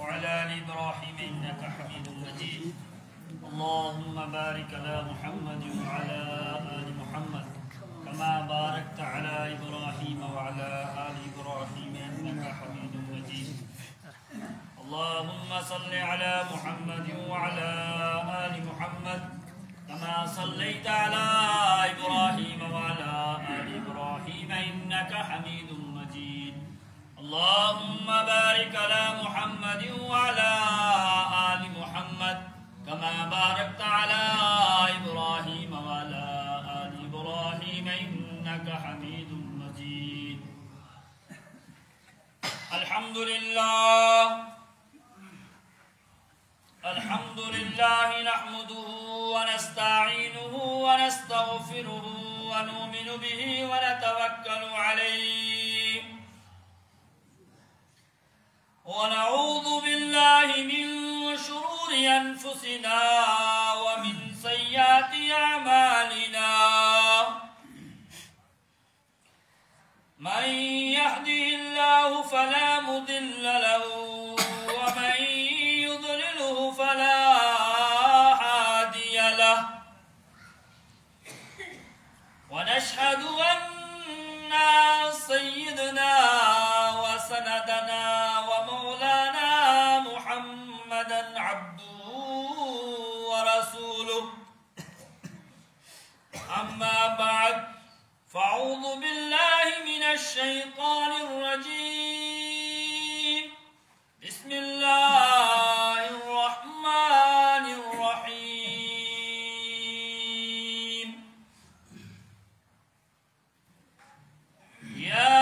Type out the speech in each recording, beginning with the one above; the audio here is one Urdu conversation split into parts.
وعلى آل إبراهيم إنك حميد مجيد. اللهم بارك على محمد وعلى آل محمد كما باركت على إبراهيم وعلى آل إبراهيم إنك حميد مجيد. اللهم صل على محمد وعلى آل محمد كما صليت على إبراهيم وعلى آل إبراهيم إنك حميد مجيد. اللهم بارك على محمد وعلى آل محمد كما باركت على إبراهيم وعلى آل إبراهيم إنك حميد مجيد. الحمد لله نحمده ونستعينه ونستغفره ونؤمن به ونتوكل عليه ونعوذ بالله من شرور أنفسنا ومن سيئات أعمالنا. من يهده الله فلا مضل له ومن يضلله فلا هادي له. ونشهد أن سيدنا وسندنا ومولانا محمدا عبده ورسوله. أما بعد فأعوذ بالله من الشيطان الرجيم. بسم الله الرحمن الرحيم. يا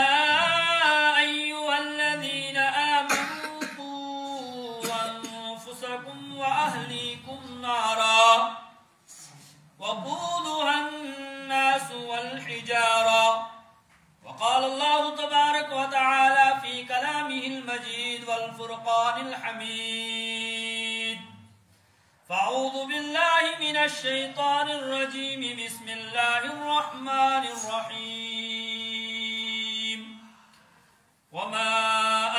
أيها الذين آمنوا قوا أنفسكم وأهليكم نارا وقودها الناس والحجارة. وقال الله تبارك وتعالى في كلامه المجيد والفرقان الحميد. فأعوذ بالله من الشيطان الرجيم. بسم الله الرحمن الرحيم. وما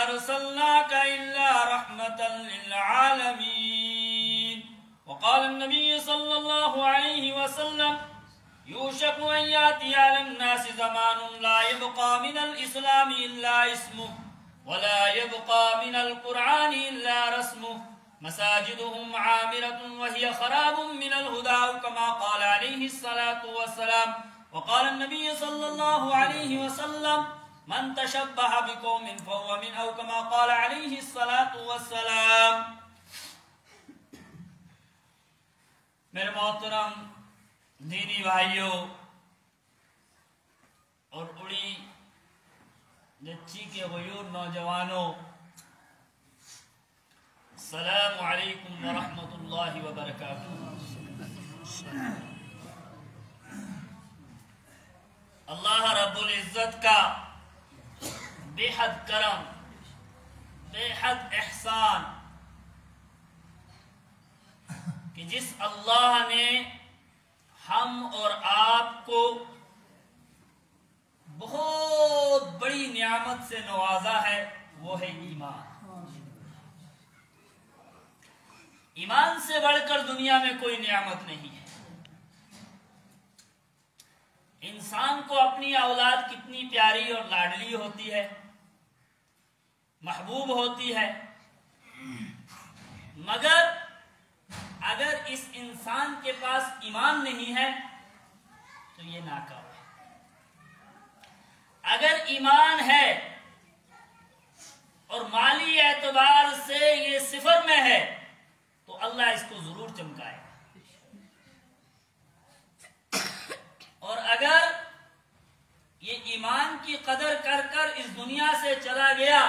أرسلناك إلا رحمة للعالمين. وقال النبي صلى الله عليه وسلم يوشك أن يأتي على الناس زمان لا يبقى من الإسلام إلا اسمه ولا يبقى من القرآن إلا رسمه مساجدهم عامرة وهي خراب من الهدى كما قال عليه الصلاة والسلام. وقال النبي صلى الله عليه وسلم من تشبه بقوم فهو من أو كما قال عليه الصلاة والسلام. میرے محترم دینی بھائیوں اور اڑی جچی کے غیور نوجوانوں، السلام علیکم ورحمۃ اللہ وبرکاتہ. اللہ رب العزت کا بے حد کرم، بے حد احسان کہ جس اللہ نے ہم اور آپ کو بہت بڑی نعمت سے نوازا ہے، وہ ہے ایمان. ایمان سے بڑھ کر دنیا میں کوئی نعمت نہیں ہے. انسان کو اپنی اولاد کتنی پیاری اور لاڈلی ہوتی ہے، محبوب ہوتی ہے، مگر اگر اس انسان کے پاس ایمان نہیں ہے تو یہ ناکام ہے. اگر ایمان ہے اور مالی اعتبار سے یہ صفر میں ہے تو اللہ اس کو ضرور چمکائے. اور اگر یہ ایمان کی قدر کر کر اس دنیا سے چلا گیا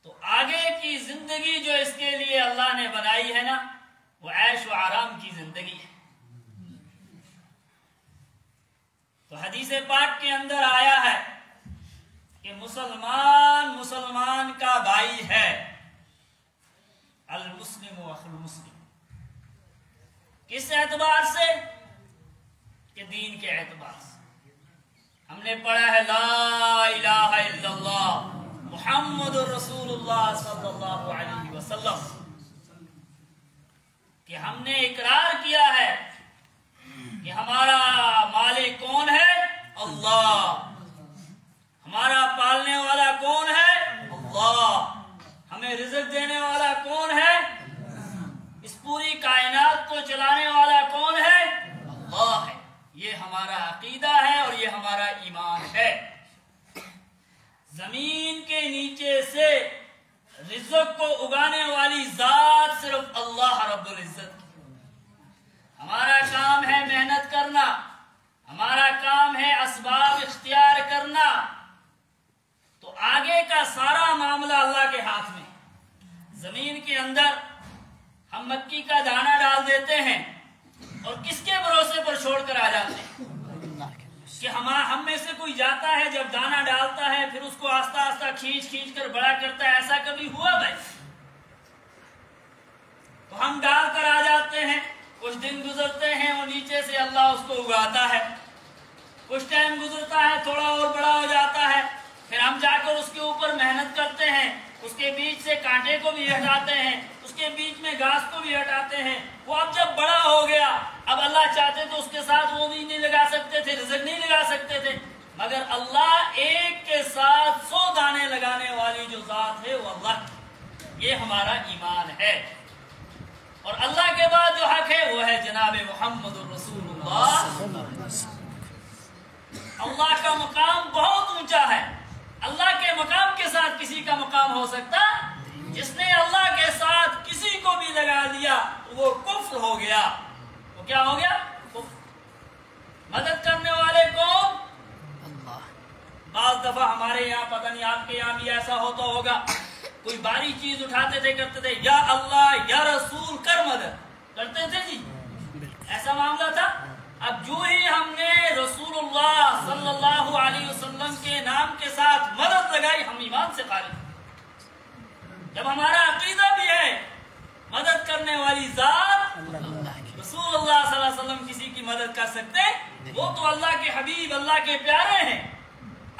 تو آگے کی زندگی جو اس کے لیے اللہ نے بنائی ہے نا، وہ عیش و آرام کی زندگی ہے. تو حدیث پاک کے اندر آیا ہے کہ مسلمان کا بھائی ہے، المسلم اخو المسلم. کس اعتبار سے؟ کہ دین کے اعتبار سے. ہم نے پڑھا ہے لا الہ الا اللہ محمد محمد رسول اللہ صلی اللہ علیہ وسلم کہ ہم نے اقرار کیا ہے کہ ہمارا مالک کون ہے؟ اللہ. ہمارا پالنے والا کون ہے؟ اللہ. ہمیں رزق دینے والا کون ہے؟ اس پوری کائنات کو چلانے والا کون ہے؟ اللہ ہے. یہ ہمارا عقیدہ ہے اور یہ ہمارا ایمان ہے. زمین کے نیچے سے رزق کو اگانے والی ذات صرف اللہ رب العزت کی. ہمارا کام ہے محنت کرنا، ہمارا کام ہے اسباب اختیار کرنا، تو آگے کا سارا معاملہ اللہ کے ہاتھ میں. زمین کے اندر ہم مکی کا دانہ ڈال دیتے ہیں اور کس کے بھروسے پر چھوڑ کر آ جاتے ہیں کہ ہم میں سے کوئی جاتا ہے جب دانہ ڈالتا ہے پھر اس کو آہستہ آہستہ کھینچ کر بڑا کرتا ہے. ایسا کبھی ہوا بھائی؟ تو ہم ڈال کر آ جاتے ہیں، کچھ دن گزرتے ہیں اور نیچے سے اللہ اس کو اگاتا ہے. کچھ ٹائم گزرتا ہے، تھوڑا اور بڑا ہو جاتا ہے، پھر ہم جا کر اس کے اوپر محنت کرتے ہیں، اس کے بیچ سے کانٹے کو بھی ہٹاتے ہیں، اس کے بیچ میں گھاس کو بھی ہٹاتے ہیں. وہ اب جب بڑا ہو گیا، اب اللہ چاہتے تو اس کے ساتھ وہ بھی نہیں لگا سکتے تھے، رزق نہیں لگا سکتے تھے، مگر اللہ ایک کے ساتھ 100 دانے لگانے والی جو ذات ہے وہ اللہ. یہ ہمارا ایمان ہے. اور اللہ کے بعد جو حق ہے وہ ہے جناب محمد رسول اللہ. اللہ کا مقام بہت اونچا ہے. اللہ کے مقام کے ساتھ کسی کا مقام ہو سکتا؟ جس نے اللہ کے ساتھ کسی کو بھی لگا دیا وہ کفر ہو گیا. وہ کیا ہو گیا؟ کفر. مدد کرنے والے کون؟ اللہ. بعض دفعہ ہمارے یہاں، پتہ نہیں آپ کے یہاں بھی ایسا ہوتا ہوگا، کوئی باری چیز اٹھاتے تھے، کرتے تھے یا اللہ یا رسول کر مدد کرتے تھے جی. ایسا معاملہ تھا. اب جو ہی ہم نے رسول اللہ صلی اللہ علیہ وسلم کے نام کے ساتھ مدد لگائی، ہم ایمان سے خارج. جب ہمارا عقیدہ بھی ہے مدد کرنے والی ذات رسول اللہ صلی اللہ علیہ وسلم کسی کی مدد کر سکتے، وہ تو اللہ کے حبیب، اللہ کے پیارے ہیں.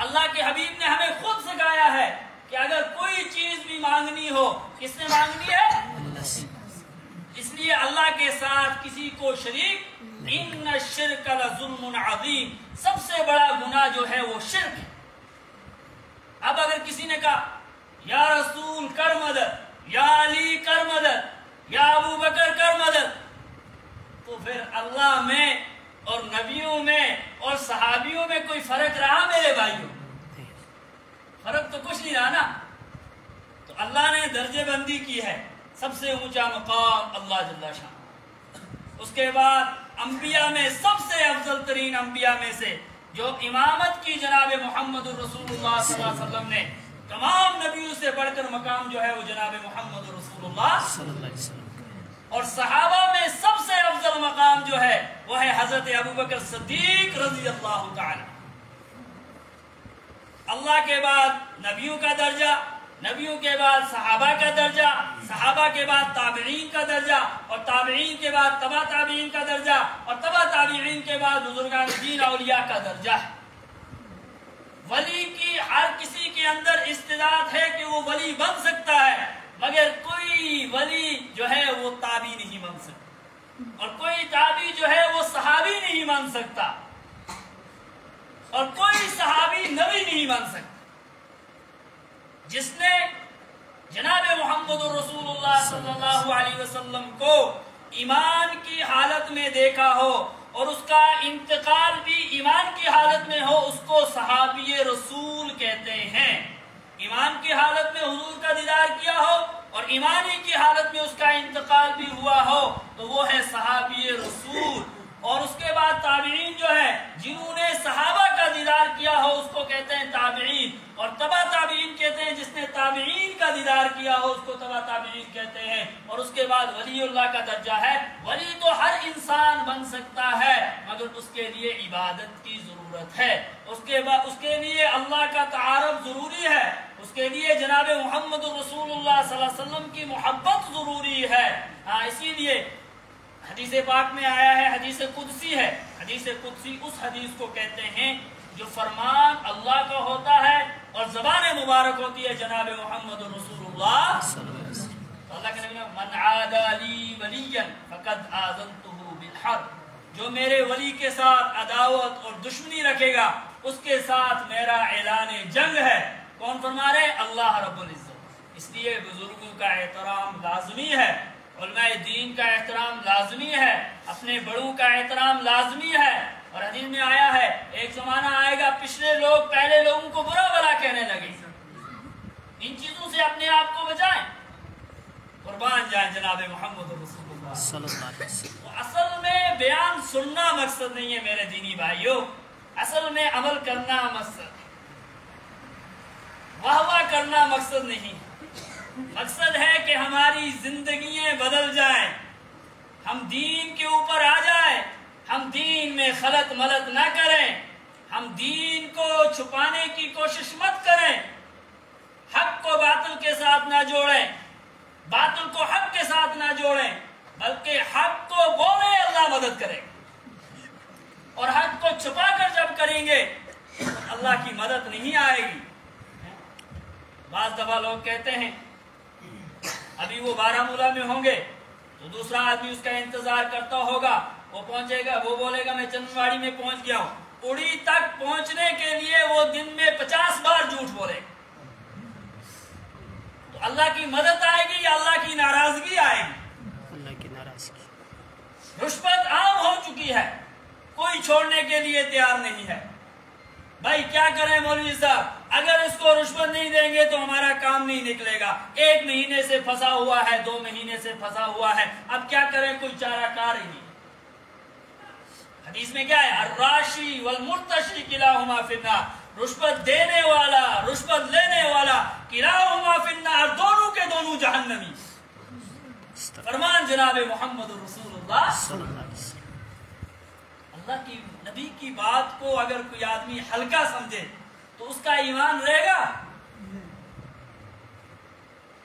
اللہ کے حبیب نے ہمیں خود سکھایا ہے کہ اگر کوئی چیز بھی مانگنی ہو، کس نے مانگنی ہے؟ اس لیے اللہ کے ساتھ کسی کو شریک، ان الشرک لظلم عظیم، سب سے بڑا گناہ جو ہے وہ شرک ہے. اب اگر کسی نے کہا یا رسول کر مدد، یا علی کر مدد، یا ابو بکر کر مدد، تو پھر اللہ میں اور نبیوں میں اور صحابیوں میں کوئی فرق رہا میرے بھائیوں؟ فرق تو کچھ نہیں رہا نا. تو اللہ نے درجے بندی کی ہے. سب سے اونچا مقام اللہ جل شان. اس کے بعد انبیاء میں سب سے افضل ترین انبیاء میں سے جو امامت کی جناب محمد رسول اللہ صلی اللہ علیہ وسلم نے، تمام نبیوں سے بڑھ کر مقام جو ہے وہ جناب محمد رسول اللہ صلی اللہ علیہ وسلم. اور صحابہ میں سب سے افضل مقام جو ہے وہ ہے حضرت ابوبکر صدیق رضی اللہ تعالی. اللہ کے بعد نبیوں کا درجہ، نبیوں کے بعد صحابہ کا درجہ، صحابہ کے بعد تابعین کا درجہ، اور تابعین کے بعد تبع تابعین کا درجہ، اور تبع تابعین کے بعد بزرگان دین اولیاء کا درجہ ہے. ولی کی ہر کسی کے اندر استعداد ہے کہ وہ ولی بن سکتا ہے، مگر کوئی ولی جو ہے وہ تابعی نہیں بن سکتا، اور کوئی تابعی جو ہے وہ صحابی نہیں بن سکتا، اور کوئی صحابی نبی نہیں بن سکتا. جس نے جناب محمد رسول اللہ صلی اللہ علیہ وسلم کو ایمان کی حالت میں دیکھا ہو اور اس کا انتقال بھی ایمان کی حالت میں ہو، اس کو صحابی رسول کہتے ہیں. ایمان کی حالت میں حضور کا دیدار کیا ہو اور ایمانی کی حالت میں اس کا انتقال بھی ہوا ہو تو وہ ہے صحابی رسول. اور اس کے بعد تابعین جو ہے جنہوں نے صحابہ کا دیدار کیا ہو اس کو کہتے ہیں تابعین، اور تبع تابعین کہتے ہیں جس نے تابعین کا دیدار کیا ہو اس کو تبع تابعین کہتے ہیں. اور اس کے بعد ولی اللہ کا درجہ ہے. ولی تو ہر انسان بن سکتا ہے مگر اس کے لیے عبادت کی ضرورت ہے، اس کے لیے اللہ کا تعارف ضروری ہے، اس کے لیے جناب محمد رسول اللہ صلی اللہ علیہ وسلم کی محبت ضروری ہے. اسی لیے حدیث پاک میں آیا ہے، حدیث قدسی ہے. حدیث قدسی اس حدیث کو کہتے ہیں جو فرمان اللہ کا ہوتا ہے اور زبان مبارک ہوتی ہے جناب محمد رسول اللہ صلی اللہ علیہ وسلم۔ اللہ کے نبی نے من عادى لي وليا فقد آذنته بالحرب، جو میرے ولی کے ساتھ عداوت اور دشمنی رکھے گا اس کے ساتھ میرا اعلان جنگ ہے۔ کون فرما رہے؟ اللہ رب العزت۔ اس لیے بزرگوں کا احترام لازمی ہے، علماء دین کا احترام لازمی ہے، اپنے بڑوں کا احترام لازمی ہے۔ اور حدیث میں آیا ہے ایک زمانہ آئے گا پچھلے لوگ پہلے لوگوں کو برا بھلا کہنے لگے، ان چیزوں سے اپنے آپ کو بچائیں، قربان جائیں جناب محمد رسول اللہ صلی اللہ علیہ وسلم۔ اصل میں بیان سننا مقصد نہیں ہے میرے دینی بھائیوں، اصل میں عمل کرنا مقصد ہے، واہ واہ کرنا مقصد نہیں، مقصد ہے کہ ہماری زندگیاں بدل جائیں، ہم دین کے اوپر آ جائیں، ہم دین میں خلط ملط نہ کریں، ہم دین کو چھپانے کی کوشش مت کریں، حق کو باطل کے ساتھ نہ جوڑیں، باطل کو حق کے ساتھ نہ جوڑیں، بلکہ حق کو بولیں اللہ مدد کرے، اور حق کو چھپا کر جب کریں گے اللہ کی مدد نہیں آئے گی۔ بعض دفعہ لوگ کہتے ہیں ابھی وہ بارہمولہ میں ہوں گے تو دوسرا آدمی اس کا انتظار کرتا ہوگا، وہ پہنچے گا، وہ بولے گا میں چندواڑی میں پہنچ گیا ہوں، اڑی تک پہنچنے کے لیے وہ دن میں 50 بار جھوٹ بولے، تو اللہ کی مدد آئے گی یا اللہ کی ناراضگی آئے گی؟ اللہ کی ناراضگی۔ رشوت عام ہو چکی ہے، کوئی چھوڑنے کے لیے تیار نہیں ہے۔ بھائی کیا کریں مولوی صاحب، اگر اس کو رشوت نہیں دیں گے تو ہمارا کام نہیں نکلے گا، 1 مہینے سے پھنسا ہوا ہے، 2 مہینے سے پھنسا ہوا ہے، اب کیا کریں، کوئی چارہ کار ہی نہیں۔ حدیث میں کیا ہے؟ الراشی والمرتشی کلاہما فی النار، رشوت دینے والا رشوت لینے والا کلاہما فی النار، دونوں کے دونوں جہنمی۔ فرمان جناب محمد رسول اللہ صلی اللہ علیہ وسلم۔ اللہ کی نبی کی بات کو اگر کوئی آدمی ہلکا سمجھے تو اس کا ایمان رہے گا؟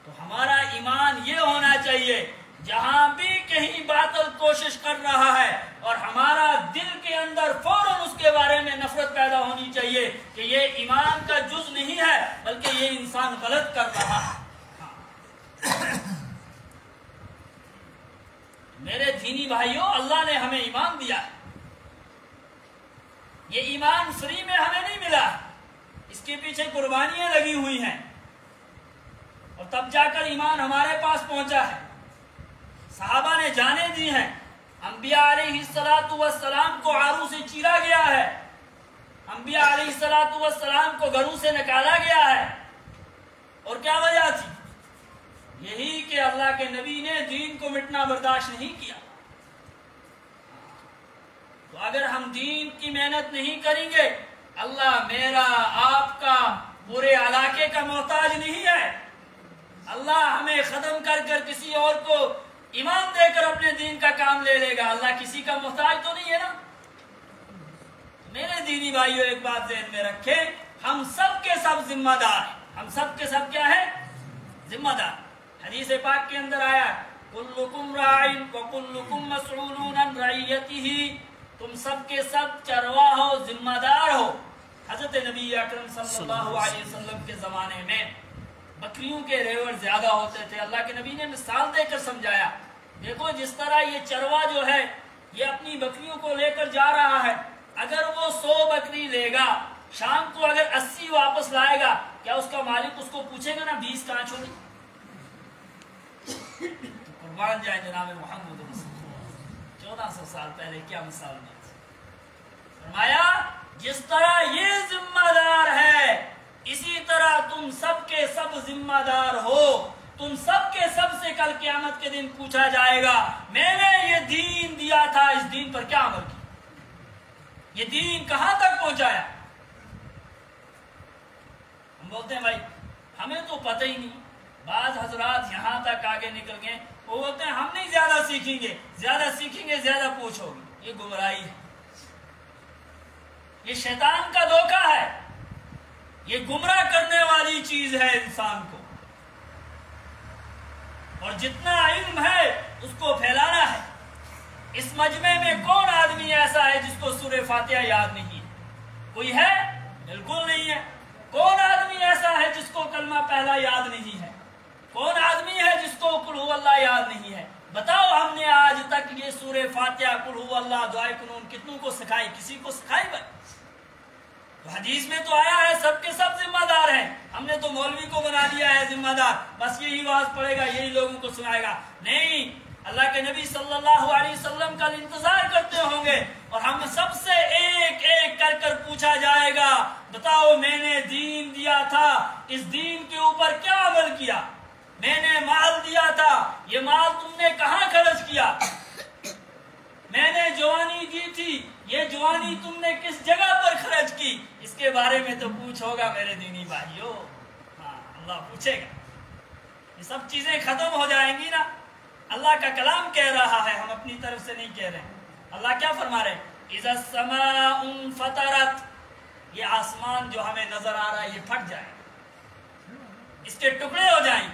تو ہمارا ایمان یہ ہونا چاہیے جہاں بھی کہیں باطل کوشش کر رہا ہے اور ہمارا دل کے اندر فوراً اس کے بارے میں نفرت پیدا ہونی چاہیے کہ یہ ایمان کا جز نہیں ہے بلکہ یہ انسان غلط کر رہا ہے۔ میرے دینی بھائیوں، اللہ نے ہمیں ایمان دیا ہے، یہ ایمان فری میں ہمیں نہیں ملا، اس کے پیچھے قربانیاں لگی ہوئی ہیں، اور تب جا کر ایمان ہمارے پاس پہنچا ہے۔ صحابہ نے جانیں دی ہیں، انبیاء علیہ السلام کو عارو سے چیرا گیا ہے، انبیاء علیہ السلام کو گھروں سے نکالا گیا ہے، اور کیا وجہ تھی؟ یہی کہ اللہ کے نبی نے دین کو مٹنا برداشت نہیں کیا۔ تو اگر ہم دین کی محنت نہیں کریں گے، اللہ میرا آپ کا پورے علاقے کا محتاج نہیں ہے، اللہ ہمیں ختم کر کر کسی اور کو ایمان دے کر اپنے دین کا کام لے لے گا، اللہ کسی کا محتاج تو نہیں ہے نا۔ میرے دینی بھائیوں، ایک بات ذہن میں رکھیں، ہم سب کے سب ذمہ دار ہیں، ہم سب کے سب کیا ہیں؟ ذمہ دار۔ حدیث پاک کے اندر آیا کلکم راعٍ وکلکم مسئول عن رعیتہ، تم سب کے سب چرواہ ہو، ذمہ دار ہو۔ حضرت نبی اکرم صلی اللہ علیہ وسلم کے زمانے میں بکریوں کے ریوڑ زیادہ ہوتے تھے، اللہ کے نبی نے مثال دے کر سمجھایا، دیکھو جس طرح یہ چرواہ جو ہے یہ اپنی بکریوں کو لے کر جا رہا ہے، اگر وہ 100 بکری لے گا، شام کو اگر 80 واپس لائے گا، کیا اس کا مالک اس کو پوچھے گا نا 20 کہاں چھوڑی؟ قربان جائے جناب محمد رسول اللہ، 1400 سال پہلے کیا مثال دی؟ فرمایا جس طرح یہ ذمہ دار ہے اسی طرح تم سب کے سب ذمہ دار ہو، تم سب کے سب سے کل قیامت کے دن پوچھا جائے گا میں نے یہ دین دیا تھا، اس دین پر کیا عمل کیا، یہ دین کہاں تک پہنچایا؟ ہم بولتے ہیں بھائی ہمیں تو پتہ ہی نہیں، بعض حضرات یہاں تک آگے نکل گئے، وہ بولتے ہیں ہم نہیں زیادہ سیکھیں گے، زیادہ سیکھیں گے زیادہ پوچھو گے، یہ گمراہی ہے، یہ شیطان کا دھوکہ ہے، یہ گمراہ کرنے والی چیز ہے انسان کو، اور جتنا علم ہے اس کو پھیلانا ہے۔ اس مجمع میں کون آدمی ایسا ہے جس کو سورہ فاتحہ یاد نہیں ہے؟ کوئی ہے؟ بالکل نہیں ہے۔ کون آدمی ایسا ہے جس کو کلمہ پہلا یاد نہیں ہے؟ کون آدمی ہے جس کو قل هو اللہ یاد نہیں ہے؟ بتاؤ ہم نے آج تک یہ سورہ فاتحہ قل هو اللہ دعائے کنون کتنوں کو سکھائی؟ کسی کو سکھائی بھائی؟ تو حدیث میں تو آیا ہے سب کے سب ذمہ دار ہیں، ہم نے تو مولوی کو بنا دیا ہے ذمہ دار، بس یہی واز پڑے گا یہی لوگوں کو سنائے گا۔ نہیں، اللہ کے نبی صلی اللہ علیہ وسلم کا انتظار کرتے ہوں گے اور ہم سب سے ایک ایک کر کر پوچھا جائے گا بتاؤ میں نے دین دیا تھا، اس دین کے اوپر کیا عمل کیا؟ میں نے مال دیا تھا، یہ مال تم نے کہاں خرچ کیا؟ میں نے جوانی دی تھی، یہ جوانی تم نے کس جگہ پر خرچ کی؟ اس کے بارے میں تو پوچھ ہوگا میرے دینی بھائیو، ہاں اللہ پوچھے گا۔ یہ سب چیزیں ختم ہو جائیں گی نا، اللہ کا کلام کہہ رہا ہے، ہم اپنی طرف سے نہیں کہہ رہے ہیں۔ اللہ کیا فرما رہے ہیں؟ اذا السماء انفطرت، یہ آسمان جو ہمیں نظر آ رہا ہے یہ پھٹ جائے، اس کے ٹکڑے ہو جائیں۔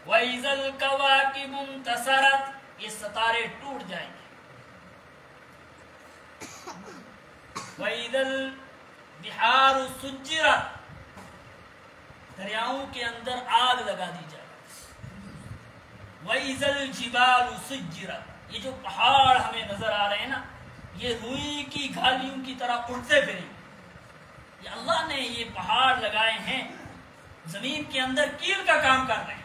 وَإِذَا الْكَوَاكِبُ انتَثَرَتْ، یہ ستارے ٹوٹ جائیں گے۔ وَإِذَا الْبِحَارُ سُجِّرَتْ، دریاؤں کے اندر آگ لگا دی جائے۔ وَإِذَا الْجِبَالُ سُجِّرَتْ، یہ جو پہاڑ ہمیں نظر آ رہے ہیں نا یہ روئی کی گھالیوں کی طرح اٹھتے پھریں، یہ اللہ نے یہ پہاڑ لگائے ہیں زمین کے اندر کیل کا کام کر رہے ہیں۔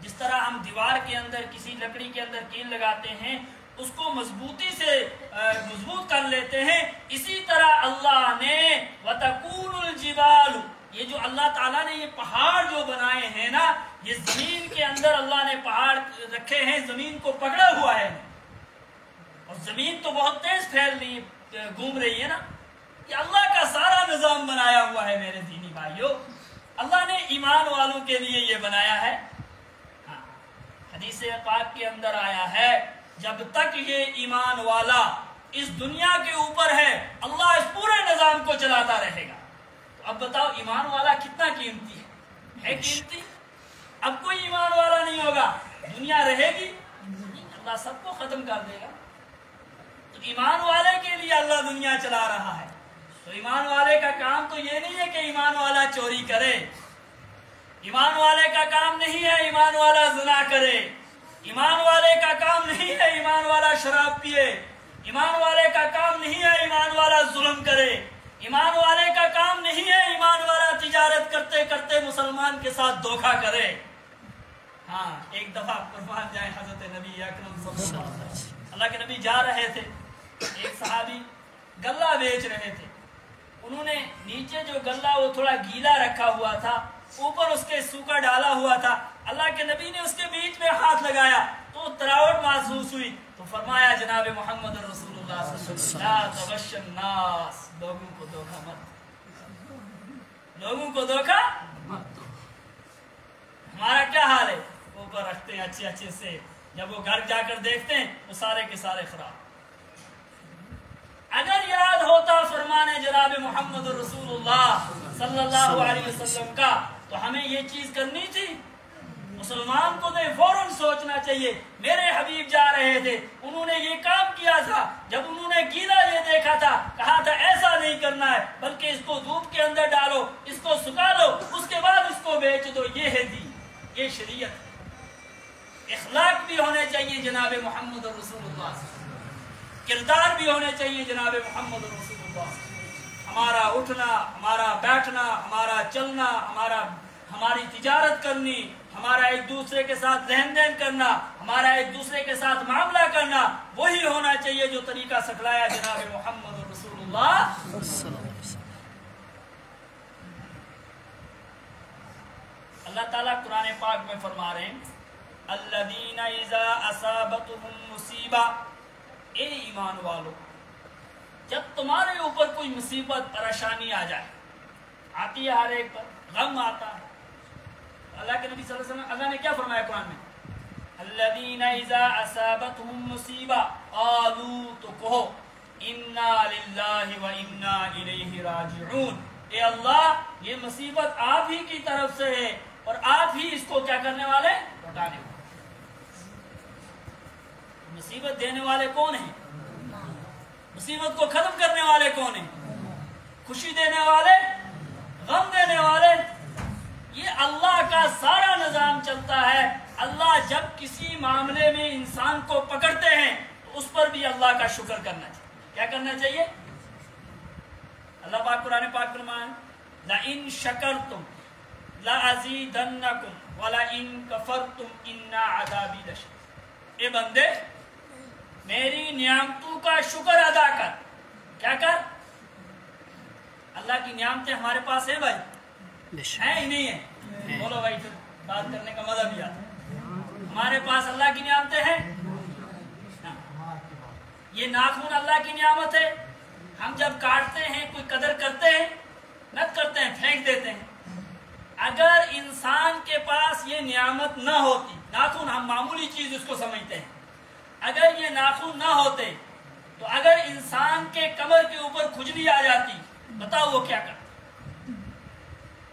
جس طرح ہم دیوار کے اندر کسی لکڑی کے اندر کیل لگاتے ہیں اس کو مضبوطی سے مضبوط کر لیتے ہیں، اسی طرح اللہ نے وَتَكُونُ الْجِبَالُ، یہ جو اللہ تعالیٰ نے یہ پہاڑ جو بنائے ہیں نا یہ زمین کے اندر اللہ نے پہاڑ رکھے ہیں، زمین کو پکڑا ہوا ہے اور زمین تو بہت تیز پھیل رہی ہے، گھوم رہی ہے نا، یہ اللہ کا سارا نظام بنایا ہوا ہے میرے دینی بھائیو۔ اللہ نے ایمان والوں کے لیے یہ بنایا ہے۔ حدیث پاک کے اندر آیا ہے جب تک یہ ایمان والا اس دنیا کے اوپر ہے اللہ اس پورے نظام کو چلاتا رہے گا۔ تو اب بتاؤ ایمان والا کتنا قیمتی ہے قیمتی؟ اب کوئی ایمان والا نہیں ہوگا، دنیا رہے گی اللہ سب کو ختم کر دے گا۔ تو ایمان والے کے لیے اللہ دنیا چلا رہا ہے۔ تو ایمان والے کا کام تو یہ نہیں ہے کہ ایمان والا چوری کرے، ایمان والے کا کام نہیں ہے ایمان والا زنا کرے، ایمان والے کا کام نہیں ہے ایمان والا شراب پیے، ایمان والے کا کام نہیں ہے ایمان والا ظلم کرے، ایمان والے کا کام نہیں ہے ایمان والا تجارت کرتے کرتے مسلمان کے ساتھ دھوکہ کرے۔ ہاں ایک دفعہ قربان جائیں حضرت نبی اکرم صلی اللہ علیہ وسلم، اللہ کے نبی جا رہے تھے، ایک صحابی غلہ بیچ رہے تھے، انہوں نے نیچے جو غلہ وہ تھوڑا گیلا رکھا ہوا تھا، اوپر اس کے سوکھا ڈالا ہوا تھا، اللہ کے نبی نے اس کے بیچ میں ہاتھ لگایا تو تراوٹ محسوس ہوئی، تو فرمایا جناب محمد رسول اللہ صلی اللہ علیہ وسلم لا تغش الناس، لوگوں کو دھوکہ مت، لوگوں کو دھوکہ مت دو۔ ہمارا کیا حال ہے؟ اوپر رکھتے ہیں اچھے اچھے سے، جب وہ گھر جا کر دیکھتے ہیں وہ سارے کے سارے خراب۔ اگر یاد ہوتا فرمانے جناب محمد رسول اللہ صلی اللہ علیہ وسلم کا تو ہمیں یہ چیز کرنی تھی۔ مسلمان کو تو فوراً سوچنا چاہیے، میرے حبیب جا رہے تھے انہوں نے یہ کام کیا تھا، جب انہوں نے گیلا یہ دیکھا تھا کہا تھا ایسا نہیں کرنا ہے بلکہ اس کو دھوپ کے اندر ڈالو، اس کو سکھا لو، اس کے بعد اس کو بیچ دو، یہ ہے دین، یہ شریعت۔ اخلاق بھی ہونے چاہیے جناب محمد رسول اللہ، کردار بھی ہونے چاہیے جناب محمد رسول اللہ۔ ہمارا اٹھنا، ہمارا بیٹھنا، ہمارا چلنا، ہماری تجارت کرنی، ہمارا ایک دوسرے کے ساتھ لین دین کرنا، ہمارا ایک دوسرے کے ساتھ معاملہ کرنا وہی ہونا چاہیے جو طریقہ سکھلایا جناب محمد رسول اللہ۔ اللہ تعالیٰ قرآن پاک میں فرما رہے ہیں الذین اذا اصابتهم مصیبہ، اے ایمان والو جب تمہارے اوپر کوئی مصیبت پریشانی آ جائے، آتی ہے ہر ایک پر، غم آتا ہے، اللہ کے نبی صلی اللہ علیہ وسلم اللہ نے کیا فرمایا قرآن میں؟ الذین اذا اصابتهم مصیبہ قالوا، تو کہو انا للہ و انا الیہ راجعون، اے اللہ یہ مصیبت آپ ہی کی طرف سے ہے اور آپ ہی اس کو کیا کرنے والے؟ لوٹانے والے۔ مصیبت دینے والے کون ہیں؟ مصیبت کو ختم کرنے والے کون ہیں؟ خوشی دینے والے غم دینے والے، یہ اللہ کا سارا نظام چلتا ہے۔ اللہ جب کسی معاملے میں انسان کو پکڑتے ہیں تو اس پر بھی اللہ کا شکر کرنا چاہیے۔ کیا کرنا چاہیے؟ اللہ پاک قرآن پاک فرمائے لَإِن شَكَرْتُمْ لَأَزِيدَنَّكُمْ وَلَإِن كَفَرْتُمْ إِنَّ عَذَابِي لَشَدِيدٌ۔ اے بندے میری نعمتوں کا شکر ادا کر۔ کیا کر؟ اللہ کی نعمتیں ہمارے پاس ہیں بھائی، ہیں ہی نہیں ہیں؟ بولو بھائی، پھر بات کرنے کا مزہ بھی آتا ہے۔ ہمارے پاس اللہ کی نعمتیں ہیں۔ یہ ناخن اللہ کی نعمت ہے، ہم جب کاٹتے ہیں کوئی قدر کرتے ہیں؟ نہ کرتے ہیں، پھینک دیتے ہیں۔ اگر انسان کے پاس یہ نعمت نہ ہوتی، ناخن ہم معمولی چیز اس کو سمجھتے ہیں، اگر یہ ناخن نہ ہوتے تو اگر انسان کے کمر کے اوپر کھجلی آ جاتی، بتاؤ وہ کیا کرتا؟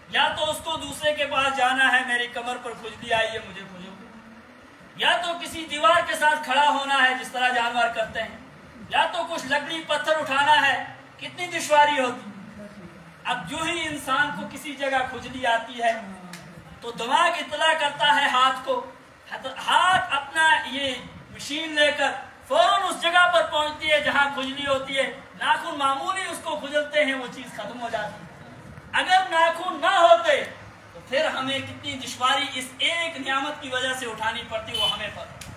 یا تو اس کو دوسرے کے پاس جانا ہے، میری کمر پر کھجلی آئی ہے مجھے کھجو، یا تو کسی دیوار کے ساتھ کھڑا ہونا ہے جس طرح جانور کرتے ہیں، یا تو کچھ لکڑی پتھر اٹھانا ہے۔ کتنی دشواری ہوتی۔ اب جو ہی انسان کو کسی جگہ کھجلی آتی ہے تو دماغ اطلاع کرتا ہے ہاتھ کو، ہاتھ اپنا یہ مشین لے کر فوراً اس جگہ پر پہنچتی ہے جہاں کھجلی ہوتی ہے، ناخن معمولی اس کو کھجلتے ہیں، وہ چیز ختم ہو جاتی ہے۔ اگر ناخن نہ ہوتے تو پھر ہمیں کتنی دشواری اس ایک نعمت کی وجہ سے اٹھانی پڑتی، وہ ہمیں پتہ۔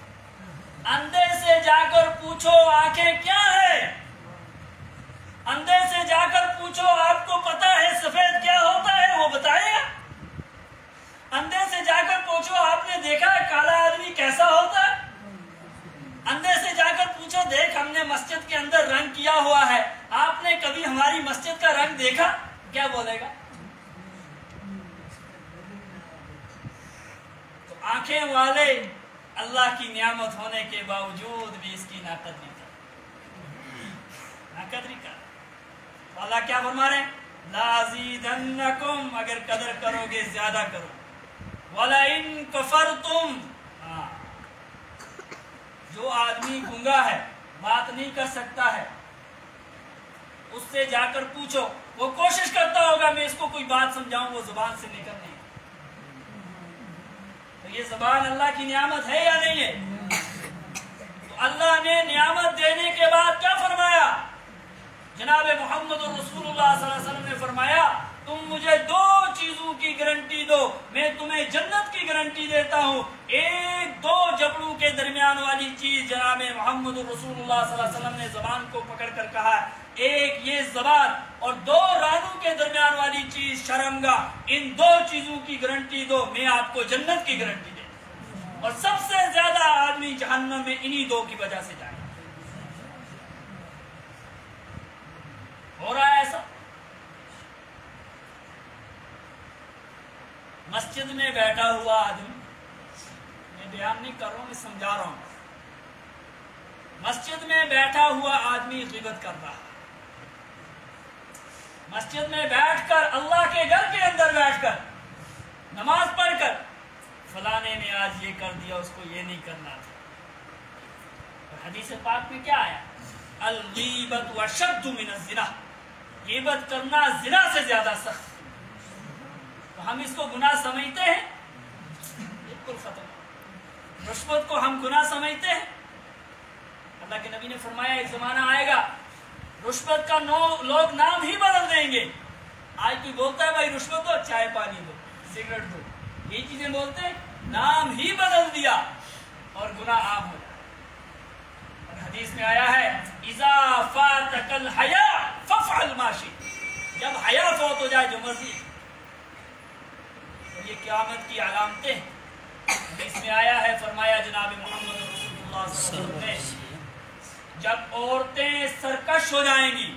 اندھے سے جا کر پوچھو آنکھیں کیا ہے، اندھے سے جا کر پوچھو آپ کو پتا ہے سفید کیا ہوتا ہے، وہ بتائے گا۔ اندھے سے جا کر پوچھو آپ نے دیکھا کالا آدمی کیسا ہوتا ہے، اندھے سے جا کر پوچھو دیکھ ہم نے مسجد کے اندر رنگ کیا ہوا ہے، آپ نے کبھی ہماری مسجد کا رنگ دیکھا؟ کیا بولے گا؟ تو آنکھیں والے اللہ کی نعمت ہونے کے باوجود بھی اس کی ناقدری کر۔ تو اللہ کیا فرما رہے ہیں؟ لَأَزِيدَنَّكُمْ، اگر قدر کرو گے زیادہ کرو، وَلَئِن كَفَرْتُمْ، جو آدمی گنگا ہے، بات نہیں کر سکتا ہے، اس سے جا کر پوچھو، وہ کوشش کرتا ہوگا میں اس کو کوئی بات سمجھاؤں، وہ زبان سے نکل نہیں۔ تو یہ زبان اللہ کی نعمت ہے یا نہیں ہے؟ تو اللہ نے نعمت دینے کے بعد کیا فرمایا؟ جناب محمد رسول اللہ صلی اللہ علیہ وسلم نے فرمایا تم مجھے دو چیزوں کی گارنٹی دو، میں تمہیں جنت کی گارنٹی دیتا ہوں۔ ایک دو جبڑوں کے درمیان والی چیز جناب محمد رسول اللہ صلی اللہ علیہ وسلم نے زبان کو پکڑ کر کہا، ایک یہ زبان، اور دو رانوں کے درمیان والی چیز شرمگاہ، ان دو چیزوں کی گارنٹی دو، میں آپ کو جنت کی گارنٹی دیتا ہوں۔ اور سب سے زیادہ آدمی جہنم میں انہی دو کی وجہ سے جائے۔ ہو رہا ہے ایسا؟ مسجد میں بیٹھا ہوا آدمی، میں بیان نہیں کر رہا ہوں، میں سمجھا رہا ہوں، مسجد میں بیٹھا ہوا آدمی غیبت کر رہا ہے، مسجد میں بیٹھ کر، اللہ کے گھر کے اندر بیٹھ کر نماز پڑھ کر، فلانے نے آج یہ کر دیا، اس کو یہ نہیں کرنا تھا۔ اور حدیث پاک میں کیا آیا؟ الغیبت اشد من الزنا، غیبت کرنا زنا سے زیادہ سخت۔ تو ہم اس کو گناہ سمجھتے ہیں؟ بالکل ختم۔ رشوت کو ہم گناہ سمجھتے ہیں؟ اللہ کے نبی نے فرمایا ایک زمانہ آئے گا رشوت کا لوگ نام ہی بدل دیں گے۔ آج کوئی بولتا ہے بھائی رشوت دو، چائے پانی دو، سگریٹ دو، یہ چیزیں بولتے ہیں، نام ہی بدل دیا اور گناہ عام ہو جائے۔ اور حدیث میں آیا ہے اذا فاتک الحیاء فافعل ما شئت، جب حیا فوت ہو جائے جو مرضی۔ اور یہ قیامت کی علامتیں حدیث میں آیا ہے، فرمایا جناب محمد رسول اللہ صلی اللہ علیہ وسلم نے، جب عورتیں سرکش ہو جائیں گی،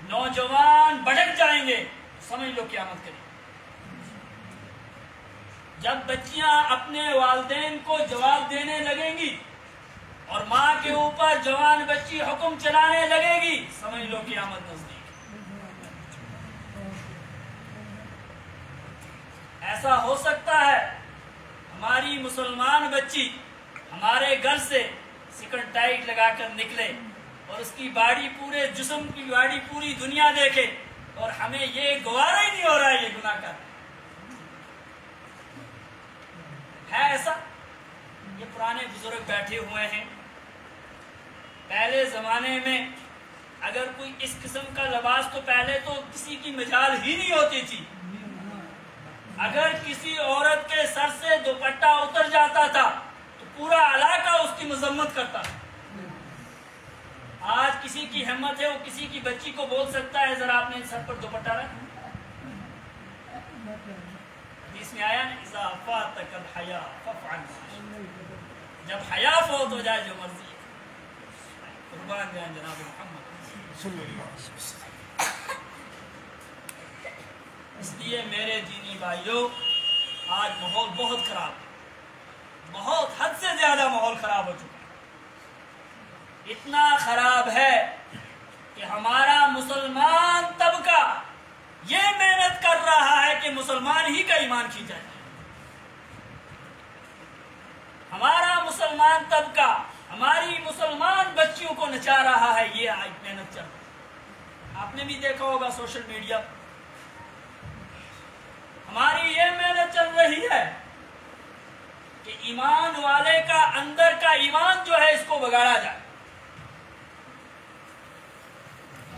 نوجوان بھٹک جائیں گے، سمجھ لو قیامت کریں۔ جب بچیاں اپنے والدین کو جواب دینے لگیں گی اور ماں کے اوپر جوان بچی حکم چلانے لگے گی، سمجھ لو قیامت نزدیک۔ ایسا ہو سکتا ہے ہماری مسلمان بچی ہمارے گھر سے سکن ٹائٹ لگا کر نکلے اور اس کی باڈی، پورے جسم کی باڈی پوری دنیا دیکھے، اور ہمیں یہ گوارا ہی نہیں ہو رہا ہے یہ گناہ کر ہے ایسا. یہ پرانے بزرگ بیٹھے ہوئے ہیں. پہلے زمانے میں اگر کوئی اس قسم کا لباس تو پہلے تو کسی کی مجال ہی نہیں ہوتی تھی. اگر کسی عورت کے سر سے دوپٹہ اتر جاتا تھا تو پورا علاقہ اس کی مذمت کرتا تھا. آج کسی کی ہمت ہے وہ کسی کی بچی کو بول سکتا ہے ذرا آپ نے سر پر دوپٹہ رکھا. حدیث میں آیا نا اذا فاتک الحیا فافعل. جب حیا فوت ہو جائے جو مرضی ہے. قربان جائیں جناب محمد صلی اللہ علیہ وسلم. اس لیے میرے دینی بھائیوں آج ماحول بہت خراب ہے. بہت حد سے زیادہ ماحول خراب ہو چکا ہے. اتنا خراب ہے کہ ہمارا مسلمان طبقہ یہ محنت کر رہا ہے کہ مسلمان ہی کا ایمان کھینچا جائے. ہمارا مسلمان طبقہ ہماری مسلمان بچیوں کو نچا رہا ہے. یہ آج محنت چل رہی ہے. آپ نے بھی دیکھا ہوگا سوشل میڈیا. ہماری یہ محنت چل رہی ہے کہ ایمان والے کا اندر کا ایمان جو ہے اس کو بگاڑا جائے.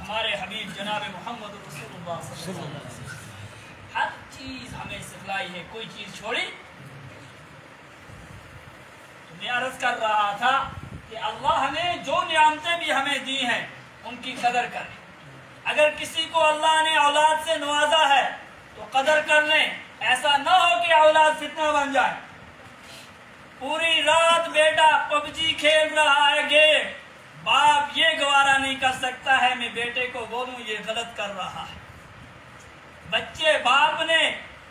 ہمارے حبیب جناب محمد رسول اللہ صلی اللہ علیہ وسلم ہر چیز ہمیں سکھلائی ہے. کوئی چیز چھوڑی. میں عرض کر رہا تھا کہ اللہ نے جو نعمتیں بھی ہمیں دی ہیں ان کی قدر کریں. اگر کسی کو اللہ نے اولاد سے نوازا ہے تو قدر کر لیں. ایسا نہ ہو کہ اولاد فتنہ بن جائے. پوری رات بیٹا پب جی کھیل رہا ہے گیم. باپ یہ گوارا نہیں کر سکتا ہے میں بیٹے کو بولوں یہ غلط کر رہا ہے. بچے باپ نے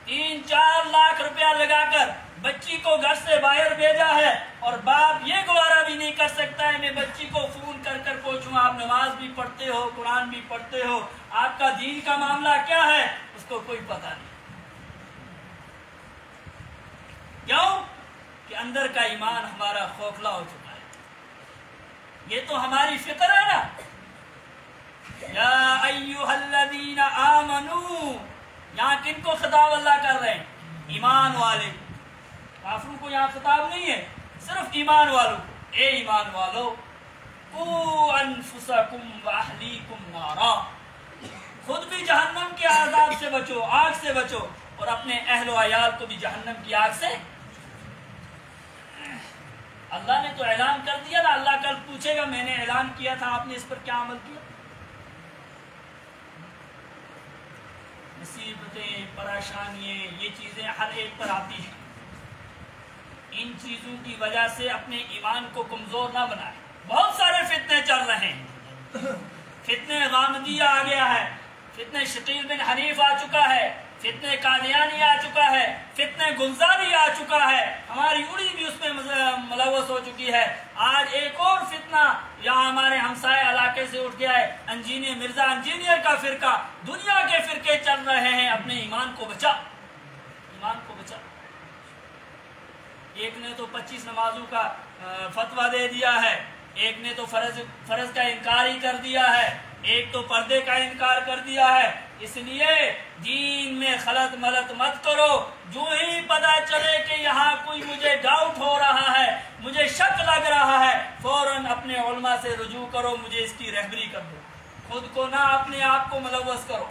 3-4 لاکھ روپیہ لگا کر بچی کو گھر سے باہر بھیجا ہے اور باپ یہ گوارا بھی نہیں کر سکتا ہے میں بچی کو فون کر کر پوچھوں آپ نماز بھی پڑھتے ہو قرآن بھی پڑھتے ہو آپ کا دین کا معاملہ کیا ہے. اس کو کوئی پتہ نہیں. کیوں کہ اندر کا ایمان ہمارا کھوکھلا ہو چکا ہے. یہ تو ہماری فکر ہے نا. یا ایھا الذین آمنو. یہاں کن کو خطاب اللہ کر رہے ہیں؟ ایمان والے. کافروں کو یہاں خطاب نہیں ہے صرف ایمان والوں کو. اے ایمان والو قوا انفسکم واہلیکم نارا. خود بھی جہنم کے عذاب سے بچو آگ سے بچو اور اپنے اہل و عیال کو بھی جہنم کی آگ سے. اللہ نے تو اعلان کر دیا نا. اللہ کل پوچھے گا میں نے اعلان کیا تھا آپ نے اس پر کیا عمل کیا. مصیبتیں پریشانیاں یہ چیزیں ہر ایک پر آتی ہیں. ان چیزوں کی وجہ سے اپنے ایمان کو کمزور نہ بنائے. بہت سارے فتنے چل رہے ہیں. فتنے غامدیہ آ گیا ہے. فتنے شقیل بن حنیف آ چکا ہے. فتنے قادیانی آ چکا ہے. فتنے گلزاری آ چکا ہے. ہماری اڑی بھی اس میں ملوث ہو چکی ہے. آج ایک اور فتنہ یہاں ہمارے ہمسائے علاقے سے اٹھ گیا ہے. انجینئر مرزا انجینئر کا فرقہ. دنیا کے فرقے چل رہے ہیں. اپنے ایمان کو بچا. ایمان کو بچا. ایک نے تو 25 نمازوں کا فتویٰ دے دیا ہے. ایک نے تو فرض کا انکار ہی کر دیا ہے. ایک تو پردے کا انکار کر دیا ہے. اس لیے دین میں خلط ملط مت کرو. جو ہی پتہ چلے کہ یہاں کوئی مجھے ڈاؤٹ ہو رہا ہے مجھے شک لگ رہا ہے فوراً اپنے علماء سے رجوع کرو. مجھے اس کی رہبری کر دو. خود کو نہ اپنے آپ کو ملوث کرو.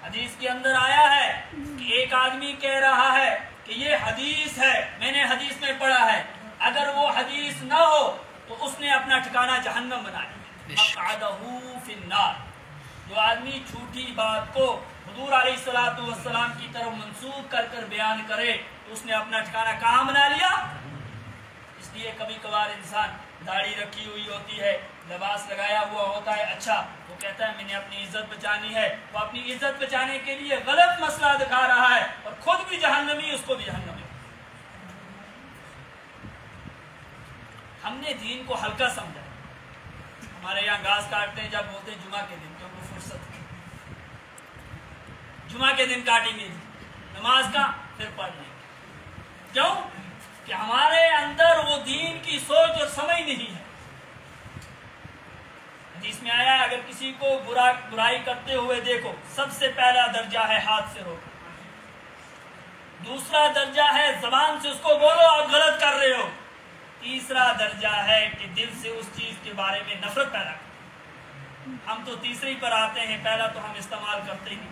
حدیث کے اندر آیا ہے کہ ایک آدمی کہہ رہا ہے کہ یہ حدیث ہے میں نے حدیث میں پڑھا ہے. اگر وہ حدیث نہ ہو تو اس نے اپنا ٹھکانہ جہنم بنا لیا. مقعدہ فی النار. جو آدمی جھوٹی بات کو حضور علیہ السلام کی طرف منسوخ کر کر بیان کرے تو اس نے اپنا ٹھکانہ کہاں بنا لیا. اس لیے کبھی کبھار انسان داڑھی رکھی ہوئی ہوتی ہے لباس لگایا ہوا ہوتا ہے. اچھا وہ کہتا ہے میں نے اپنی عزت بچانی ہے. وہ اپنی عزت بچانے کے لیے غلط مسئلہ دکھا رہا ہے اور خود بھی جہنمی اس کو بھی جہنمی. ہم نے دین کو ہلکا سمجھا. ہمارے یہاں گھاس کاٹتے ہیں جب بولتے ہیں جمعہ کے دن کیونکہ فرصت ہے. جمعہ کے دن کاٹیں گے نماز کا پھر پڑھنے. کیوں کہ ہمارے اندر وہ دین کی سوچ اور سمجھ نہیں ہے. حدیث میں آیا ہے اگر کسی کسی کو برائی کرتے ہوئے دیکھو، سب سے پہلا درجہ ہے ہاتھ سے روکو، دوسرا درجہ ہے زبان سے اس کو بولو آپ غلط کر رہے ہو، تیسرا درجہ ہے کہ دل سے اس چیز کے بارے میں نفرت پیدا کرو۔ ہم تو تیسری پر آتے ہیں، پہلا تو ہم استعمال کرتے ہی نہیں۔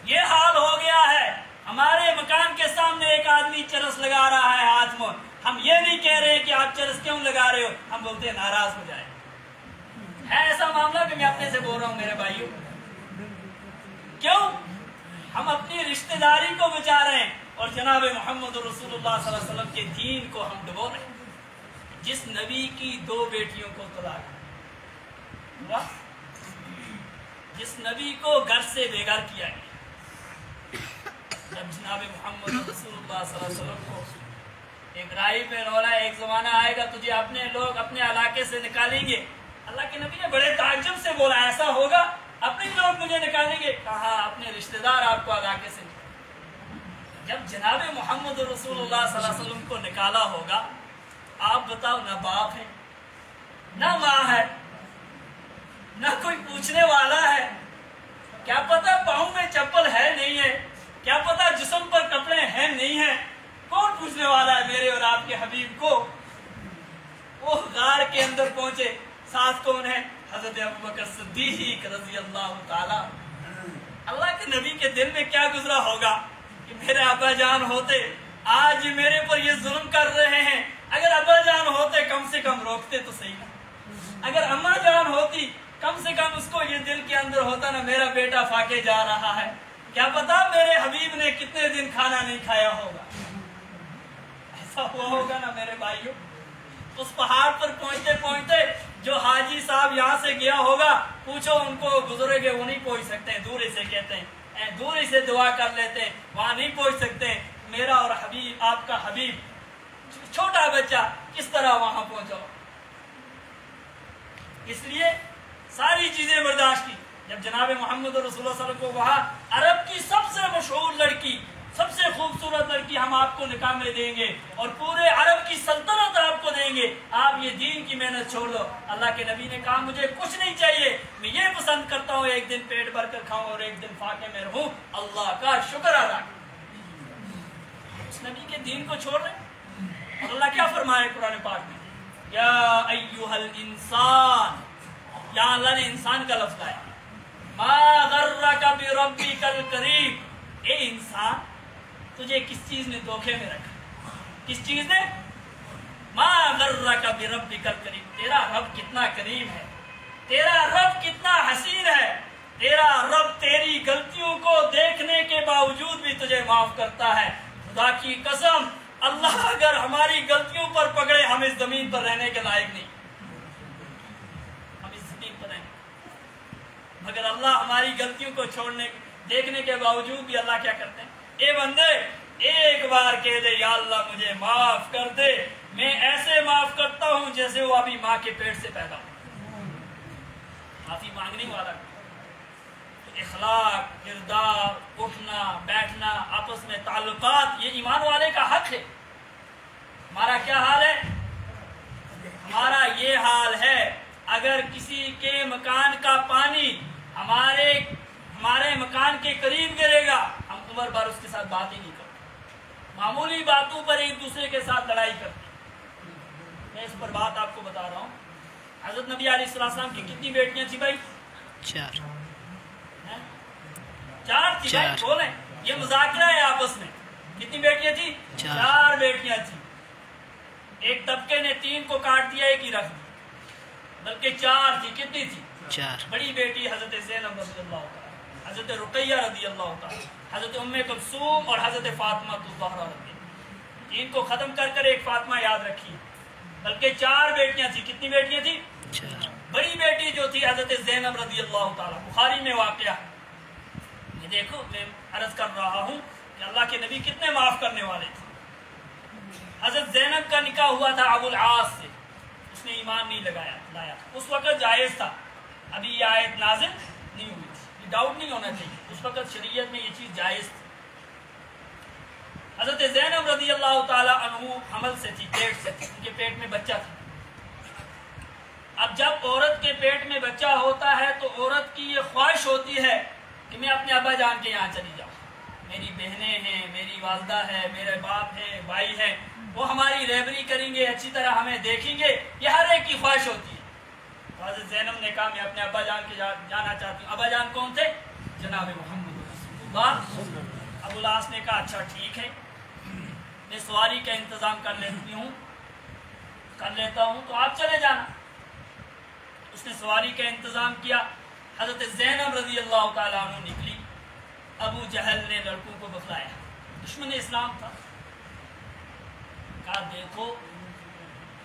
یہ حال ہو گیا ہے، ہمارے مکان کے سامنے ایک آدمی چرس لگا رہا ہے ہاتھ میں، ہم یہ نہیں کہہ رہے کہ آپ چرس کیوں لگا رہے ہو، ہم بولتے ہیں ناراض ہو جائے۔ ہے ایسا معاملہ کہ میں اپنے سے بول رہا ہوں میرے بھائیوں، کیوں؟ ہم اپنی رشتہ داری کو بچا رہے ہیں اور جناب محمد رسول اللہ صلی اللہ علیہ وسلم کے دین کو ہم ڈبو رہے ہیں۔ جس نبی کی 2 بیٹیوں کو طلاق ہوا، جس نبی کو گھر سے بے گھر کیا گیا، جب جناب محمد رسول اللہ صلی اللہ علیہ وسلم کو ایک راہی پہ رولا، ایک زمانہ آئے گا تجھے اپنے لوگ اپنے علاقے سے نکالیں گے، اللہ کے نبی نے بڑے تعجب سے بولا ایسا ہوگا؟ اپنے لوگ مجھے نکالیں گے؟ کہا اپنے رشتہ دار آپ کو علاقے سے نکالیں۔ جب جناب محمد رسول اللہ صلی اللہ علیہ وسلم کو نکالا ہوگا، آپ بتاؤ، نہ باپ ہے نہ ماں ہے نہ کوئی پوچھنے والا ہے، کیا پتا پاؤں میں چپل ہے نہیں ہے، کیا پتا جسم پر کپڑے ہیں نہیں ہیں، کون پوچھنے والا ہے میرے اور آپ کے حبیب کو؟ وہ غار کے اندر پہنچے، ساتھ کون ہے؟ حضرت ابوبکر صدیق رضی اللہ تعالی۔ اللہ کے نبی کے دل میں کیا گزرا ہوگا کہ میرے ابا جان ہوتے آج میرے پر یہ ظلم کر رہے ہیں، اگر ابا جان ہوتے کم سے کم روکتے تو صحیح نا، اگر اماں جان ہوتی کم سے کم اس کو یہ دل کے اندر ہوتا نا میرا بیٹا فاقے جا رہا ہے، کیا پتا میرے حبیب نے کتنے دن کھانا نہیں کھایا ہوگا۔ ایسا ہوا ہوگا نا میرے بھائیوں؟ اس پہاڑ پر پہنچتے پہنچتے جو حاجی صاحب یہاں سے گیا ہوگا، پوچھو ان کو گزرے وہ نہیں پہنچ سکتے ہیں، دور سے کہتے ہیں، دور سے دعا کر لیتے ہیں، وہاں نہیں پہنچ سکتے۔ میرا اور حبیب، آپ کا حبیب چھوٹا بچہ کس طرح وہاں پہنچا؟ اس لیے ساری چیزیں برداشت کی۔ جب جناب محمد رسول اللہ صلی اللہ علیہ وسلم کو وہاں عرب کی سب سے مشہور لڑکی، سب سے خوبصورت لڑکی ہم آپ کو نکاح میں دیں گے اور پورے عرب کی سلطنت آپ کو دیں گے، آپ یہ دین کی محنت چھوڑ دو۔ اللہ کے نبی نے کہا مجھے کچھ نہیں چاہیے، میں یہ پسند کرتا ہوں ایک دن پیٹ بھر کر کھاؤں اور ایک دن فاقے میں رہوں، اللہ کا شکر ادا کروں۔ اس نبی کے دین کو چھوڑ رہے اور اللہ کیا فرمائے قرآن پاک میں؟ یا ایھا الانسان، یہاں اللہ نے انسان کا لفظ لایا، ما غرک بربک الکریم، اے انسان تجھے کس چیز نے دھوکے میں رکھا؟ کس چیز نے؟ ما غرک بربک الکریم، تیرا رب کتنا کریم ہے، تیرا رب کتنا حسین ہے، تیرا رب تیری غلطیوں کو دیکھنے کے باوجود بھی تجھے معاف کرتا ہے۔ خدا کی قسم، اللہ اگر ہماری غلطیوں پر پکڑے ہم اس زمین پر رہنے کے لائق نہیں، ہم اس زمین پر رہنے، مگر اللہ ہماری غلطیوں کو چھوڑنے دیکھنے کے باوجود بھی اللہ کیا کرتے ہیں؟ اے بندے ایک بار کہہ دے یا اللہ مجھے معاف کر دے، میں ایسے معاف کرتا ہوں جیسے وہ ابھی ماں کے پیٹ سے پیدا ہو۔ معافی مانگنے والا اخلاق، کردار، اٹھنا بیٹھنا، آپس میں تعلقات، یہ ایمان والے کا حق ہے۔ ہمارا کیا حال ہے؟ ہمارا یہ حال ہے، اگر کسی کے مکان کا پانی ہمارے مکان کے قریب گرے گا، ہم عمر بھر اس کے ساتھ بات ہی نہیں کرتے، معمولی باتوں پر ایک دوسرے کے ساتھ لڑائی کرتے۔ میں اس پر بات آپ کو بتا رہا ہوں، حضرت نبی علیہ السلام کی کتنی بیٹیاں تھی بھائی؟ 4 تھی بھائی، بولیں، یہ مذاکرہ ہے آپس میں۔ کتنی بیٹیاں تھی؟ 4 بیٹیاں تھی۔ ایک طبقے نے 3 کو کاٹ دیا، ایک ہی رکھ دی، بلکہ 4 تھی۔ کتنی تھی؟ 4۔ بڑی بیٹی حضرت زینب رضی اللہ تعالی، حضرت رقیہ رضی اللہ تعالی، حضرت ام کلثوم اور حضرت فاطمہ الزہرا رضی اللہ۔ 3 کو ختم کر کر ایک فاطمہ یاد رکھی، بلکہ 4 بیٹیاں تھی۔ کتنی بیٹیاں تھی؟ 4۔ بڑی بیٹی جو تھی حضرت زینب رضی اللہ تعالی، بخاری میں واقعہ۔ یہ دیکھو، میں عرض کر رہا ہوں کہ اللہ کے نبی کتنے معاف کرنے والے تھے۔ حضرت زینب کا نکاح ہوا تھا ابو العاص سے، اس نے ایمان نہیں لایا، اس وقت جائز تھا، ابھی یہ آیت نازل نہیں ہوئی تھی، یہ ڈاؤٹ نہیں ہونا چاہیے، اس وقت شریعت میں یہ چیز جائز تھی۔ حضرت زینب رضی اللہ تعالی عنہ حمل سے تھی، پیٹ سے تھی، ان کے پیٹ میں بچہ تھا۔ اب جب عورت کے پیٹ میں بچہ ہوتا ہے تو عورت کی یہ خواہش ہوتی ہے کہ میں اپنے ابا جان کے یہاں چلی جاؤں، میری بہنیں ہیں، میری والدہ ہے، میرے باپ ہیں، بھائی ہیں، وہ ہماری رہبری کریں گے، اچھی طرح ہمیں دیکھیں گے، یہ ہر ایک کی خواہش ہوتی ہے۔ تو حضرت زینب نے کہا میں اپنے ابا جان کے جانا چاہتی ہوں۔ ابا جان کون تھے؟ جناب محمد رسول اللہ۔ ابو العاص نے کہا اچھا ٹھیک ہے، میں سواری کا انتظام کر لیتا ہوں تو آپ چلے جانا۔ اس نے سواری کا انتظام کیا۔ حضرت زینب رضی اللہ تعالیٰ عنہ نکلی۔ ابو جہل نے لڑکوں کو بتلایا، دشمن اسلام تھا، کہا دیکھو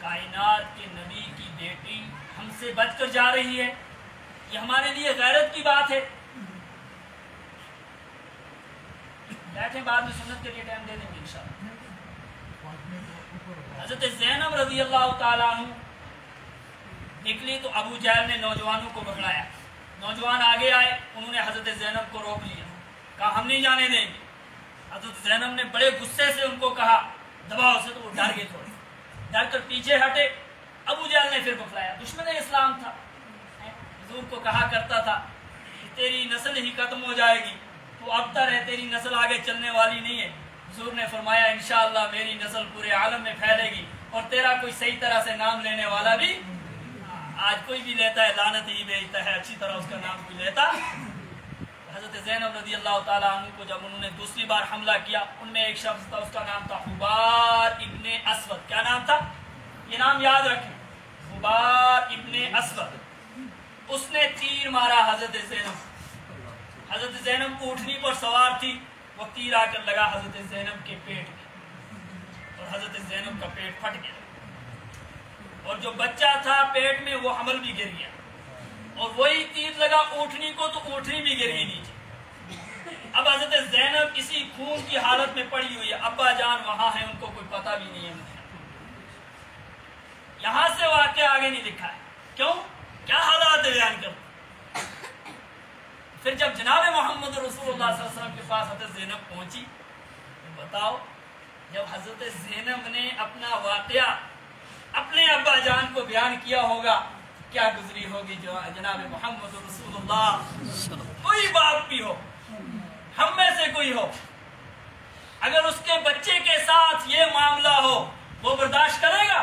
کائنات کے نبی کی بیٹی ہم سے بچ کر جا رہی ہے، یہ ہمارے لیے غیرت کی بات ہے۔ بیٹھیں، بعد میں سنت کے لیے ٹائم دے دیں گے انشاءاللہ۔ حضرت زینب رضی اللہ تعالیٰ عنہ نکلی تو ابو جہل نے نوجوانوں کو بکھلایا۔ نوجوان آگے آئے، انہوں نے حضرت زینب کو روک لیا، کہا ہم نہیں جانے دیں گے۔ حضرت زینب نے بڑے غصے سے ان کو کہا دباؤ سے، تو وہ ڈر گئے، تھوڑے ڈر کر پیچھے ہٹے۔ ابو جہل نے پھر بکھلایا، دشمن اسلام تھا، حضور کو کہا کرتا تھا کہ تیری نسل ہی ختم ہو جائے گی، تو ابتر ہے، تیری نسل آگے چلنے والی نہیں ہے۔ حضور نے فرمایا انشاءاللہ میری نسل پورے عالم میں پھیلے گی، اور تیرا کوئی صحیح طرح سے نام لینے والا بھی، آج کوئی بھی لیتا ہے لعنت ہی بھیجتا ہے، اچھی طرح اس کا نام کوئی لیتا۔ حضرت زینب رضی اللہ تعالیٰ عنہ کو جب انہوں نے دوسری بار حملہ کیا، ان میں ایک شخص تھا، اس کا نام تھا حبار ابن اسود۔ کیا نام تھا؟ یہ نام یاد رکھیں، حبار ابن اسود۔ اس نے تیر مارا حضرت زینب۔ حضرت زینب اونٹنی پر سوار تھی، وہ تیر آ کر لگا حضرت زینب کے پیٹ میں، اور حضرت زینب کا پیٹ پھٹ گیا، اور جو بچہ تھا پیٹ میں وہ حمل بھی گر گیا، اور وہی تیر لگا اونٹنی کو تو اونٹنی بھی گر گئی نیچے۔ اب حضرت زینب اسی خون کی حالت میں پڑی ہوئی ہے، ابا جان وہاں ہیں، ان کو کوئی پتہ بھی نہیں ہے۔ یہاں سے واقعہ آگے نہیں لکھا ہے، کیوں؟ کیا حالات بیان کرتے۔ پھر جب جناب محمد رسول اللہ صلی اللہ علیہ وسلم کے پاس حضرت زینب پہنچی، بتاؤ جب حضرت زینب نے اپنا واقعہ اپنے ابا جان کو بیان کیا ہوگا، کیا گزری ہوگی جناب محمد رسول اللہ۔ کوئی باپ بھی ہو، ہم میں سے کوئی ہو، اگر اس کے بچے کے ساتھ یہ معاملہ ہو، وہ برداشت کرے گا؟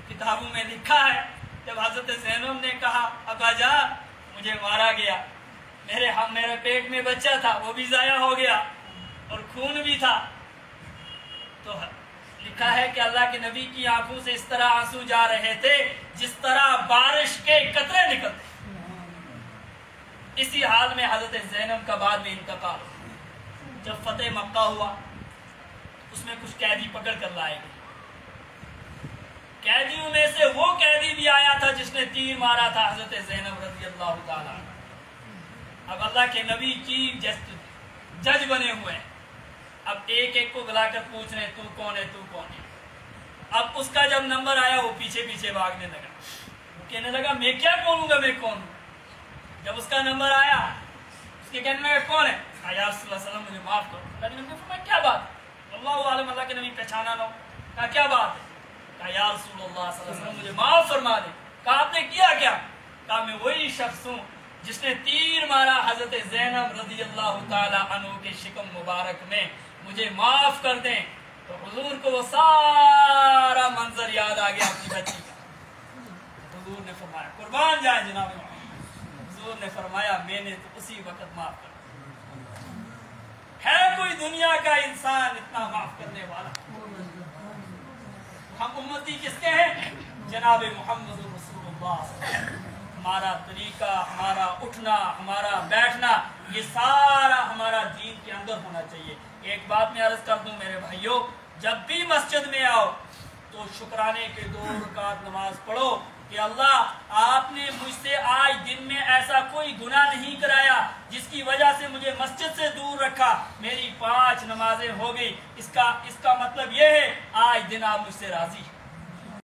کتابوں میں لکھا ہے جب حضرت زینب نے کہا ابا جان مجھے مارا گیا، میرے پیٹ میں بچہ تھا وہ بھی ضائع ہو گیا اور خون بھی تھا، تو لکھا ہے کہ اللہ کے نبی کی آنکھوں سے اس طرح آنسو جا رہے تھے جس طرح بارش کے قطرے نکلتے۔ اسی حال میں حضرت زینب کا بعد میں انتقال ہوا۔ جب فتح مکہ ہوا اس میں کچھ قیدی پکڑ کر لائے گئے، قیدیوں میں سے وہ قیدی بھی آیا تھا جس نے تیر مارا تھا حضرت زینب رضی اللہ تعالیٰ۔ اب اللہ کے نبی چیف جج بنے ہوئے ہیں، اب ایک ایک کو بلا کر پوچھ رہے تو کون ہے، تو کون ہے۔ اب اس کا جب نمبر آیا وہ پیچھے پیچھے بھاگنے لگا، وہ کہنے لگا میں کیا بولوں گا، میں کون ہوں۔ جب اس کا نمبر آیا اس کے کہنے لگا کون ہے، یا رسول اللہ صلی اللہ علیہ وسلم مجھے معاف کرو۔ اللہ کے نبی نے فرمایا کیا بات ہے، اللہ عالم، اللہ کے نبی پہچانا نہ ہو۔ کہا کیا بات ہے، کہا یا رسول اللہ صلی اللہ علیہ وسلم مجھے معاف فرما دے۔ کہا آپ نے کیا کیا، کہا میں وہی شخص ہوں جس نے تیر مارا حضرت زینب رضی اللہ تعالیٰ عنہ کے شکم مبارک میں، مجھے معاف کر دیں۔ تو حضور کو وہ سارا منظر یاد آ گیا اپنی بچی کا۔ حضور نے فرمایا قربان جائیں جناب محمد، حضور نے فرمایا میں نے تو اسی وقت معاف کر دیا۔ ہے کوئی دنیا کا انسان اتنا معاف کرنے والا؟ ہم امتی کس کے ہیں؟ جناب محمد رسول اللہ۔ ہمارا طریقہ، ہمارا اٹھنا، ہمارا بیٹھنا، یہ سارا ہمارا دین کے اندر ہونا چاہیے۔ ایک بات میں عرض کر دوں میرے بھائیوں، جب بھی مسجد میں آؤ تو شکرانے کے 2 رکعت نماز پڑھو کہ اللہ آپ نے مجھ سے آج دن میں ایسا کوئی گناہ نہیں کرایا جس کی وجہ سے مجھے مسجد سے دور رکھا، میری 5 نمازیں ہو گئی، اس کا مطلب یہ ہے آج دن آپ مجھ سے راضی ہیں۔